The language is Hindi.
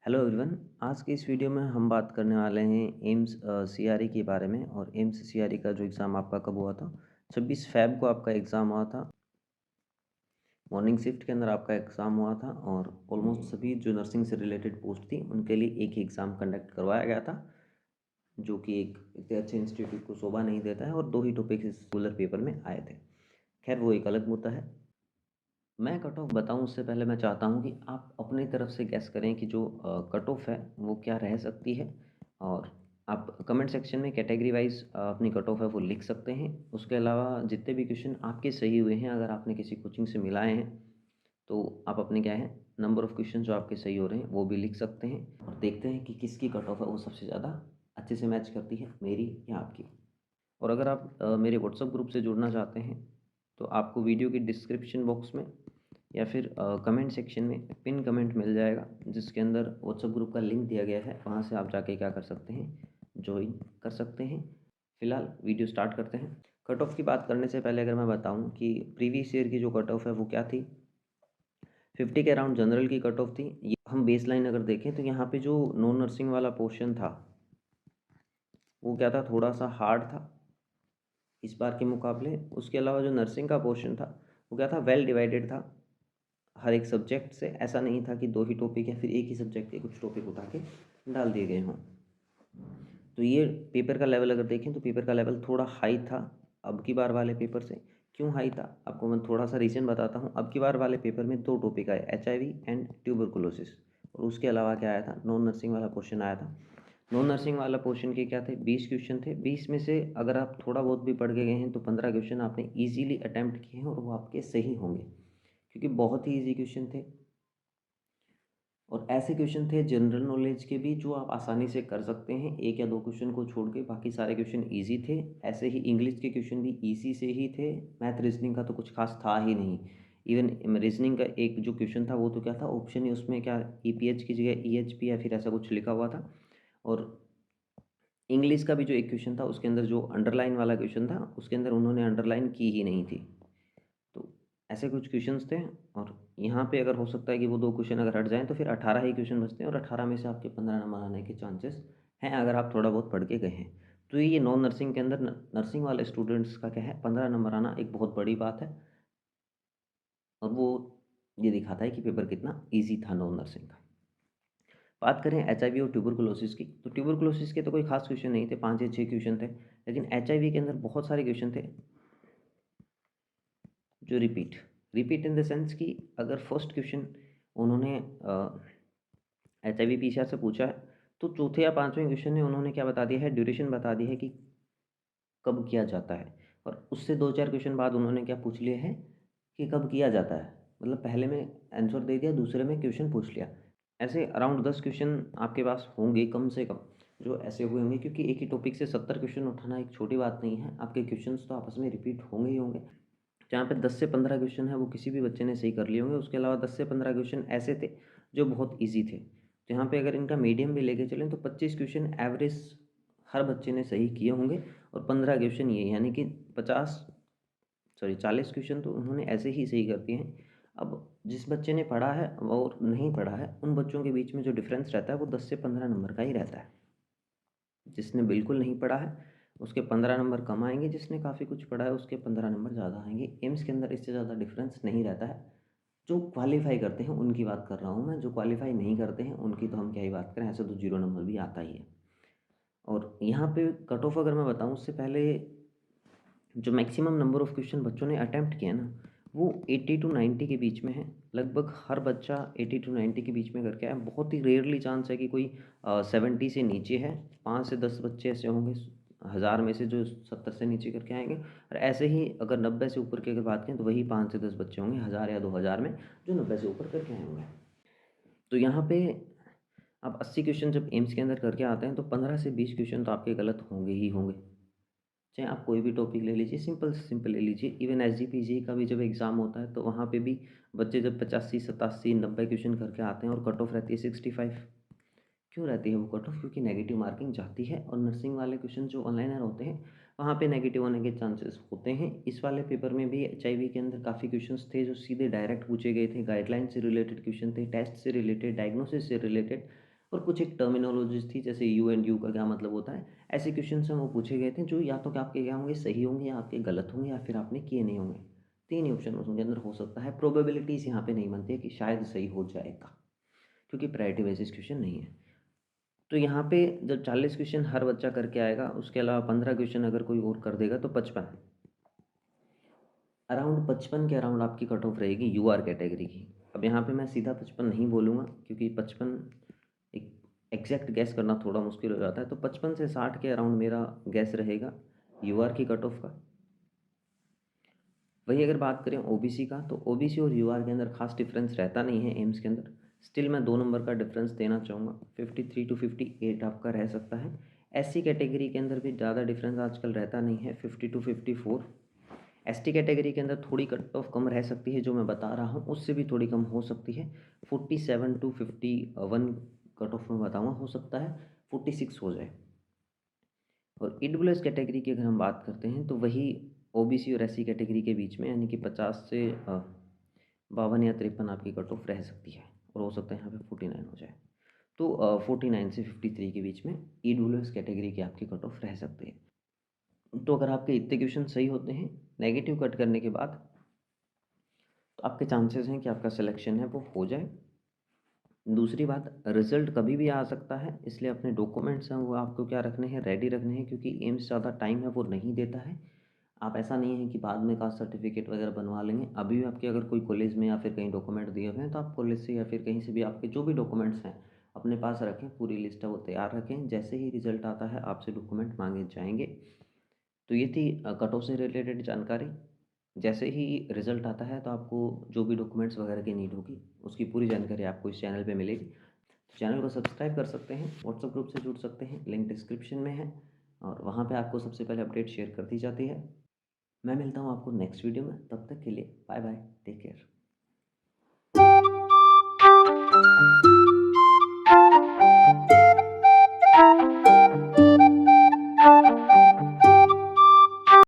Hello everyone. आज की इस वीडियो में हम बात करने वाले हैं एम्स सीआरई के बारे में। और एम्स सीआरई का जो एग्ज़ाम आपका कब हुआ था, 26 फ़ैब को आपका एग्ज़ाम हुआ था। मॉर्निंग शिफ्ट के अंदर आपका एग्ज़ाम हुआ था और ऑलमोस्ट सभी जो नर्सिंग से रिलेटेड पोस्ट थी उनके लिए एक ही एग्ज़ाम कंडक्ट करवाया गया था, जो कि एक इतने अच्छे इंस्टीट्यूट को शोभा नहीं देता है। और दो ही टॉपिक्स इस रेगुलर पेपर में आए थे। खैर, वो एक अलग मुद्दा है। मैं कट ऑफ बताऊँ उससे पहले मैं चाहता हूँ कि आप अपनी तरफ से गेस करें कि जो कट ऑफ है वो क्या रह सकती है। और आप कमेंट सेक्शन में कैटेगरी वाइज अपनी कट ऑफ है वो लिख सकते हैं। उसके अलावा जितने भी क्वेश्चन आपके सही हुए हैं, अगर आपने किसी कोचिंग से मिलाए हैं, तो आप अपने क्या है नंबर ऑफ़ क्वेश्चन जो आपके सही हो रहे हैं वो भी लिख सकते हैं। और देखते हैं कि किसकी कट ऑफ है वो सबसे ज़्यादा अच्छे से मैच करती है, मेरी या आपकी। और अगर आप मेरे व्हाट्सएप ग्रुप से जुड़ना चाहते हैं, तो आपको वीडियो की डिस्क्रिप्शन बॉक्स में या फिर कमेंट सेक्शन में पिन कमेंट मिल जाएगा, जिसके अंदर व्हाट्सएप ग्रुप का लिंक दिया गया है। वहाँ से आप जाके क्या कर सकते हैं, ज्वाइन कर सकते हैं। फिलहाल वीडियो स्टार्ट करते हैं। कट ऑफ की बात करने से पहले अगर मैं बताऊं कि प्रीवियस ईयर की जो कट ऑफ है वो क्या थी, 50 के अराउंड जनरल की कट ऑफ थी। ये हम बेस लाइन अगर देखें तो यहाँ पे जो नॉन नर्सिंग वाला पोर्शन था वो क्या था, थोड़ा सा हार्ड था इस बार के मुकाबले। उसके अलावा जो नर्सिंग का पोर्शन था वो क्या था, वेल डिवाइडेड था हर एक सब्जेक्ट से। ऐसा नहीं था कि दो ही टॉपिक या फिर एक ही सब्जेक्ट के कुछ टॉपिक उठा के डाल दिए गए हों। तो ये पेपर का लेवल अगर देखें तो पेपर का लेवल थोड़ा हाई था अब की बार वाले पेपर से। क्यों हाई था, आपको मैं थोड़ा सा रीज़न बताता हूँ। अब की बार वाले पेपर में दो टॉपिक आए, HIV एंड ट्यूबरकुलोसिस। और उसके अलावा क्या आया था, नॉन नर्सिंग वाला क्वेश्चन आया था। नॉन नर्सिंग वाला पोर्शन के क्या थे, 20 क्वेश्चन थे। 20 में से अगर आप थोड़ा बहुत भी पढ़ के गए हैं तो 15 क्वेश्चन आपने ईजिली अटैम्प्ट किए हैं और वो आपके सही होंगे, क्योंकि बहुत ही ईजी क्वेश्चन थे। और ऐसे क्वेश्चन थे जनरल नॉलेज के भी जो आप आसानी से कर सकते हैं, एक या दो क्वेश्चन को छोड़ के बाकी सारे क्वेश्चन इजी थे। ऐसे ही इंग्लिश के क्वेश्चन भी इजी से ही थे। मैथ रीजनिंग का तो कुछ खास था ही नहीं। इवन रीजनिंग का एक जो क्वेश्चन था वो तो क्या था, ऑप्शन ही उसमें क्या EPH की जगह EHP या फिर ऐसा कुछ लिखा हुआ था। और इंग्लिश का भी जो एक क्वेश्चन था उसके अंदर जो अंडरलाइन वाला क्वेश्चन था उसके अंदर उन्होंने अंडरलाइन की ही नहीं थी। तो ऐसे कुछ क्वेश्चंस थे। और यहाँ पे अगर हो सकता है कि वो दो क्वेश्चन अगर हट जाएँ तो फिर 18 ही क्वेश्चन बचते हैं और 18 में से आपके 15 नंबर आने के चांसेस हैं, अगर आप थोड़ा बहुत पढ़ के गए हैं। तो ये नॉन नर्सिंग के अंदर नर्सिंग वाले स्टूडेंट्स का क्या है, 15 नंबर आना एक बहुत बड़ी बात है। और वो ये दिखाता है कि पेपर कितना ईजी था नॉन नर्सिंग का। बात करें HIV और ट्यूबरकुलोसिस की, तो ट्यूबरकुलोसिस के तो कोई खास क्वेश्चन नहीं थे, 5 या 6 क्वेश्चन थे। लेकिन HIV के अंदर बहुत सारे क्वेश्चन थे जो रिपीट इन द सेंस कि अगर फर्स्ट क्वेश्चन उन्होंने HIV PCR से पूछा है, तो चौथे या पाँचवें क्वेश्चन में उन्होंने क्या बता दिया है, ड्यूरेशन बता दी है कि कब किया जाता है। और उससे दो चार क्वेश्चन बाद उन्होंने क्या पूछ लिया है कि कब किया जाता है। मतलब पहले में आंसर दे दिया, दूसरे में क्वेश्चन पूछ लिया। ऐसे अराउंड 10 क्वेश्चन आपके पास होंगे कम से कम जो ऐसे हुए होंगे, क्योंकि एक ही टॉपिक से 70 क्वेश्चन उठाना एक छोटी बात नहीं है। आपके क्वेश्चंस तो आपस में रिपीट होंगे ही होंगे। जहाँ पे 10 से 15 क्वेश्चन है वो किसी भी बच्चे ने सही कर लिए होंगे। उसके अलावा 10 से 15 क्वेश्चन ऐसे थे जो बहुत ईजी थे। तो यहाँ पे अगर इनका मीडियम भी लेके चलें तो 25 क्वेश्चन एवरेज हर बच्चे ने सही किए होंगे। और 15 क्वेश्चन ये, यानी कि 40 क्वेश्चन तो उन्होंने ऐसे ही सही कर दिए हैं। अब जिस बच्चे ने पढ़ा है और नहीं पढ़ा है, उन बच्चों के बीच में जो डिफरेंस रहता है वो 10 से 15 नंबर का ही रहता है। जिसने बिल्कुल नहीं पढ़ा है उसके 15 नंबर कम आएंगे, जिसने काफ़ी कुछ पढ़ा है उसके 15 नंबर ज़्यादा आएंगे। एम्स के अंदर इससे ज़्यादा डिफरेंस नहीं रहता है। जो क्वालिफाई करते हैं उनकी बात कर रहा हूँ मैं, जो क्वालिफाई नहीं करते हैं उनकी तो हम क्या ही बात करें, ऐसे तो 0 नंबर भी आता ही है। और यहाँ पे कट ऑफ अगर मैं बताऊँ उससे पहले, जो मैक्सिमम नंबर ऑफ़ क्वेश्चन बच्चों ने अटैम्प्ट किया ना, वो 80 टू 90 के बीच में है। लगभग हर बच्चा 80 टू 90 के बीच में करके आया। बहुत ही रेयरली चांस है कि कोई 70 से नीचे है। 5 से 10 बच्चे ऐसे होंगे 1000 में से जो 70 से नीचे करके आएंगे। और ऐसे ही अगर 90 से ऊपर की अगर बात करें तो वही 5 से 10 बच्चे होंगे 1000 या 2000 में जो 90 से ऊपर करके आए होंगे। तो यहाँ पे आप 80 क्वेश्चन जब एम्स के अंदर करके आते हैं तो 15 से 20 क्वेश्चन तो आपके गलत होंगे ही होंगे। चाहे आप कोई भी टॉपिक ले लीजिए, सिंपल से सिंपल ले लीजिए। इवन SGPG का भी जब एग्ज़ाम होता है तो वहाँ पे भी बच्चे जब 85 87 90 क्वेश्चन करके आते हैं और कट ऑफ रहती है 65। क्यों रहती है वो कट ऑफ, क्योंकि नेगेटिव मार्किंग जाती है। और नर्सिंग वाले क्वेश्चन जो ऑनलाइनर होते हैं वहाँ पे नेगेटिव होने के चांसेस होते हैं। इस वाले पेपर में भी HIV के अंदर काफ़ी क्वेश्चंस थे जो सीधे डायरेक्ट पूछे गए थे। गाइडलाइन से रिलेटेड क्वेश्चन थे, टेस्ट से रिलेटेड, डायग्नोसिस से रिलेटेड। और कुछ एक टर्मिनोलॉजीज़ थी, जैसे यू एंड यू का क्या मतलब होता है, ऐसे क्वेश्चंस हैं वो पूछे गए थे जो या तो कि आपके क्या होंगे, सही होंगे या आपके गलत होंगे या फिर आपने किए नहीं होंगे। 3 ही ऑप्शन उसके अंदर हो सकता है। प्रोबेबिलिटीज़ यहाँ पे नहीं बनती है कि शायद सही हो जाएगा, क्योंकि प्रायोरिटी बेसिस क्वेश्चन नहीं है। तो यहाँ पे जब 40 क्वेश्चन हर बच्चा करके आएगा, उसके अलावा 15 क्वेश्चन अगर कोई और कर देगा तो 55, अराउंड 55 के अराउंड आपकी कट ऑफ रहेगी यूआर कैटेगरी की। अब यहाँ पे मैं सीधा 55 नहीं बोलूँगा, क्योंकि 55 एक एग्जैक्ट गैस करना थोड़ा मुश्किल हो जाता है। तो 55 से 60 के अराउंड मेरा गैस रहेगा यूआर की कट ऑफ का। वही अगर बात करें ओबीसी का, तो ओबीसी और यूआर के अंदर खास डिफरेंस रहता नहीं है एम्स के अंदर। स्टिल मैं 2 नंबर का डिफरेंस देना चाहूँगा, 53 टू 58 आपका रह सकता है। एससी कैटेगरी के अंदर भी ज़्यादा डिफरेंस आजकल रहता नहीं है, 50 टू 54। एसटी कैटेगरी के अंदर थोड़ी कट ऑफ कम रह सकती है, जो मैं बता रहा हूँ उससे भी थोड़ी कम हो सकती है, 47 टू 51 कट ऑफ में बताऊँगा, हो सकता है 46 हो जाए। और ईडब्ल्यूएस कैटेगरी की अगर हम बात करते हैं, तो वही ओबीसी और एससी कैटेगरी के बीच में, यानी कि 50 से 52 या 53 आपकी कट ऑफ रह सकती है, और हो सकता है यहाँ पे 49 हो जाए। तो 49 से 53 के बीच में ईडब्ल्यूएस कैटेगरी की आपकी कट ऑफ रह सकती है। तो अगर आपके इतने क्वेश्चन सही होते हैं नेगेटिव कट करने के बाद, तो आपके चांसेस हैं कि आपका सिलेक्शन है वो हो जाए। दूसरी बात, रिज़ल्ट कभी भी आ सकता है, इसलिए अपने डॉक्यूमेंट्स हैं वो आपको क्या रखने हैं, रेडी रखने हैं, क्योंकि एम्स ज़्यादा टाइम है वो नहीं देता है। आप ऐसा नहीं है कि बाद में कास्ट सर्टिफिकेट वगैरह बनवा लेंगे, अभी भी आपके अगर कोई कॉलेज में या फिर कहीं डॉक्यूमेंट दिए हुए हैं, तो आप कॉलेज से या फिर कहीं से भी आपके जो भी डॉक्यूमेंट्स हैं अपने पास रखें, पूरी लिस्ट है वो तैयार रखें। जैसे ही रिज़ल्ट आता है आपसे डॉक्यूमेंट मांगे जाएंगे। तो ये थी कट ऑफ से रिलेटेड जानकारी। जैसे ही रिज़ल्ट आता है तो आपको जो भी डॉक्यूमेंट्स वगैरह की नीड होगी उसकी पूरी जानकारी आपको इस चैनल पे मिलेगी। तो चैनल को सब्सक्राइब कर सकते हैं, व्हाट्सएप ग्रुप से जुड़ सकते हैं, लिंक डिस्क्रिप्शन में है, और वहाँ पे आपको सबसे पहले अपडेट शेयर कर दी जाती है। मैं मिलता हूँ आपको नेक्स्ट वीडियो में, तब तक के लिए बाय बाय।